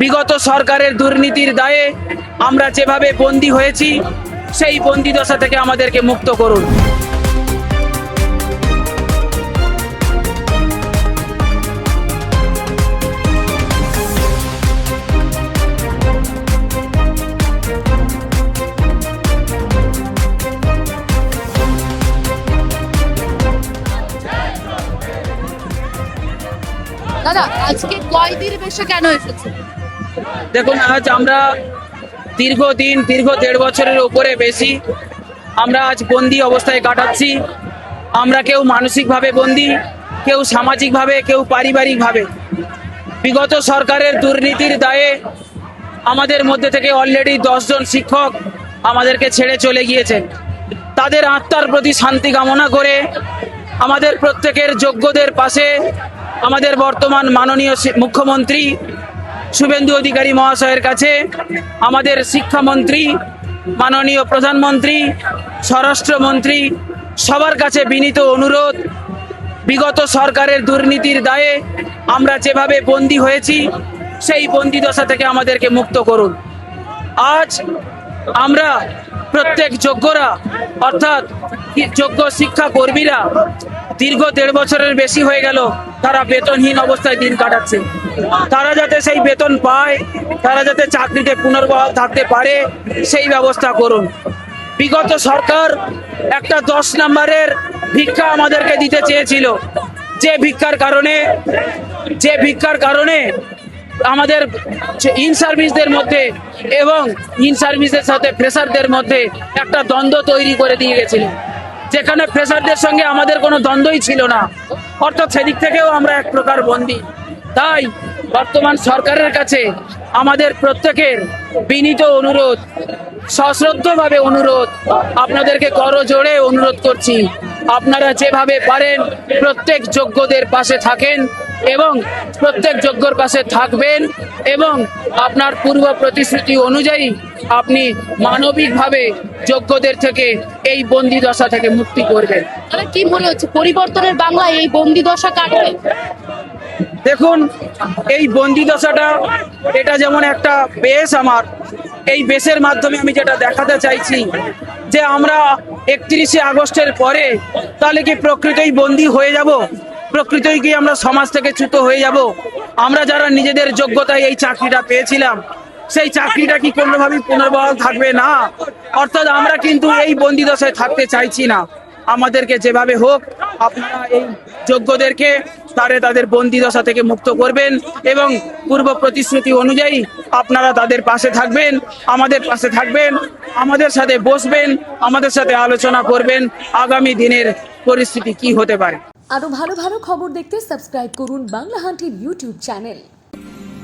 বিগত সরকারের দুর্নীতির দায়ে আমরা যেভাবে বন্দী হয়েছি সেই বন্দী দশা থেকে আমাদেরকে মুক্ত করুন। দাদা, আজকে কয়দিন বেশি কেন এসেছে? দেখুন, আজ আমরা দীর্ঘ 1.5 বছরের উপরে বেশি আমরা আজ বন্দি অবস্থায় কাটাচ্ছি। আমরা কেউ মানসিকভাবে বন্দি, কেউ সামাজিকভাবে, কেউ পারিবারিকভাবে। বিগত সরকারের দুর্নীতির দায়ে আমাদের মধ্যে থেকে অলরেডি 10 জন শিক্ষক আমাদেরকে ছেড়ে চলে গিয়েছেন। তাদের আত্মার প্রতি শান্তি কামনা করে আমাদের প্রত্যেকের যোগ্যদের পাশে আমাদের বর্তমান মাননীয় মুখ্যমন্ত্রী শুভেন্দু অধিকারী মহাশয়ের কাছে, আমাদের শিক্ষামন্ত্রী, মাননীয় প্রধানমন্ত্রী, স্বরাষ্ট্রমন্ত্রী সবার কাছে বিনীত অনুরোধ, বিগত সরকারের দুর্নীতির দায়ে আমরা যেভাবে বন্দী হয়েছি সেই বন্দী দশা থেকে আমাদেরকে মুক্ত করুন। আজ আমরা প্রত্যেক যোগ্যরা অর্থাৎ যোগ্য শিক্ষা কর্মীরা দীর্ঘ 1.5 বছরের বেশি হয়ে গেল তারা বেতনহীন অবস্থায় দিন কাটাচ্ছে। তারা যাতে সেই বেতন পায়, তারা যাতে চাকরিতে পুনর্বহাল থাকতে পারে সেই ব্যবস্থা করুন। বিগত সরকার একটা 10 নম্বরের ভিক্ষা আমাদেরকে দিতে চেয়েছিল, যে ভিক্ষার কারণে আমাদের ইন সার্ভিসদের মধ্যে এবং ইন সার্ভিসের সাথে ফ্রেশারদের মধ্যে একটা দ্বন্দ্ব তৈরি করে দিয়ে গেছিল, যেখানে ফ্রেশারদের সঙ্গে আমাদের কোনো দ্বন্দ্বই ছিল না। অর্থাৎ সেদিক থেকেও আমরা এক প্রকার বন্দী। তাই বর্তমান সরকারের কাছে আমাদের প্রত্যেকের বিনীত অনুরোধ, সশ্রদ্ধভাবে অনুরোধ, আপনাদেরকে করজোড়ে অনুরোধ করছি, আপনারা যেভাবে পারেন প্রত্যেক যোগ্যদের পাশে থাকেন এবং প্রত্যেক যোগ্যর পাশে থাকবেন এবং আপনার পূর্ব প্রতিশ্রুতি অনুযায়ী আপনি মানবিকভাবে যোগ্যদের থেকে এই বন্দি দশা থেকে মুক্তি করবেন। তাহলে কি মনে হচ্ছে পরিবর্তনের বাংলায় এই বন্দি দশা কাটবে? দেখুন, এই বন্দি দশাটা এটা যেমন একটা বেশ, আমার এই বেশের মাধ্যমে আমি যেটা দেখাতে চাইছি যে আমরা 31শে আগস্টের পরে তাহলে কি প্রকৃতই বন্দী হয়ে যাব? প্রকৃতই কি আমরা সমাজ থেকে চ্যুত হয়ে যাব? আমরা যারা নিজেদের যোগ্যতায় এই চাকরিটা পেয়েছিলাম সেই চাকরিটা কি কোনোভাবেই পুনর্বহাল থাকবে না? অর্থাৎ আমরা কিন্তু এই বন্দি দশায় থাকতে চাইছি না। আমাদেরকে যেভাবে হোক আপনারা এই যোগ্যদেরকে তাদের বন্দি দশা থেকে মুক্ত করবেন এবং পূর্ব প্রতিশ্রুতি অনুযায়ী আপনারা তাদের পাশে থাকবেন, আমাদের পাশে থাকবেন, আমাদের সাথে বসবেন, আমাদের সাথে আলোচনা করবেন আগামী দিনের পরিস্থিতি কি হতে পারে। আরো ভালো ভালো খবর দেখতে সাবস্ক্রাইব করুন বাংলা হান্টের ইউটিউব চ্যানেল।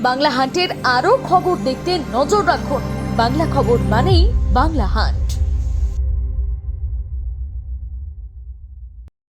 বাংলা হান্টের আরো খবর দেখতে নজর রাখুন। বাংলা খবর মানেই বাংলা হান্ট।